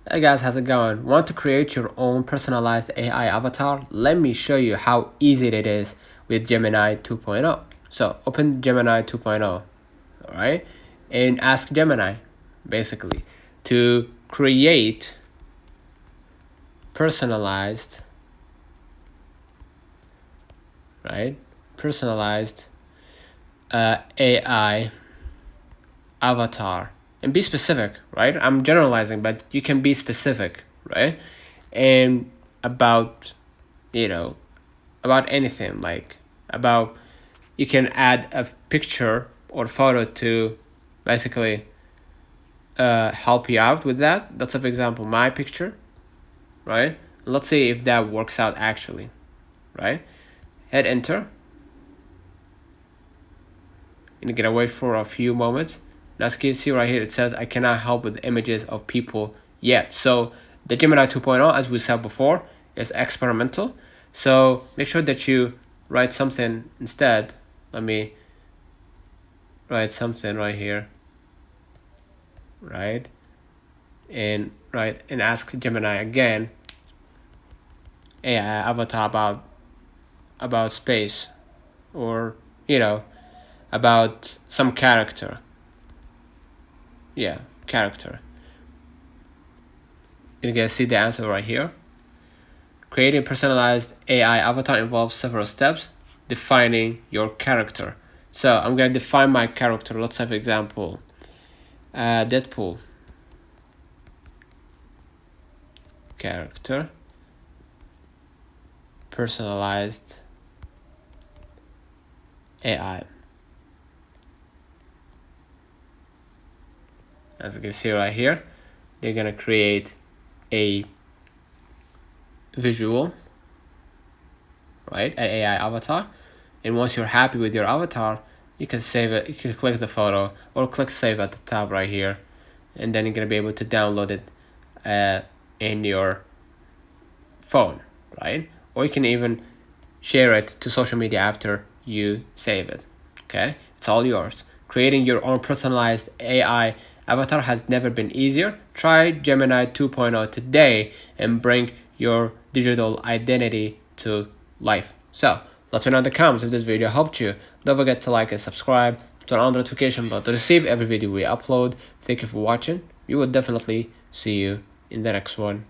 Hey guys, how's it going? Want to create your own personalized AI avatar? Let me show you how easy it is with Gemini 2.0. So open Gemini 2.0, alright? And ask Gemini, basically, to create personalized, right? Personalized AI avatar. And be specific, right? I'm generalizing, but you can be specific, right? And about, about anything, like about, you can add a picture or photo to basically help you out with that. That's, for example, my picture, right? Let's see if that works out actually, right? Hit enter. And you're gonna wait for a few moments. Now, as you can see right here, it says I cannot help with images of people yet. So the Gemini 2.0, as we said before, is experimental. So make sure that you write something instead. Let me write something right here, right? And ask Gemini again, AI avatar about space, or about some character. Yeah, character. You can see the answer right here. Creating personalized AI avatar involves several steps. Defining your character. So I'm going to define my character. Let's have an example. Deadpool. Character. Personalized AI. As you can see right here, they're going to create a visual, right, an AI avatar. And once you're happy with your avatar, you can save it. You can click the photo or click save at the top right here, and then you're gonna be able to download it in your phone, right? Or you can even share it to social media after you save it. Okay, it's all yours. Creating your own personalized AI avatar has never been easier. Try Gemini 2.0 today and bring your digital identity to life. So let me know in the comments if this video helped you. Don't forget to like and subscribe, turn on the notification bell to receive every video we upload. Thank you for watching. We will definitely see you in the next one.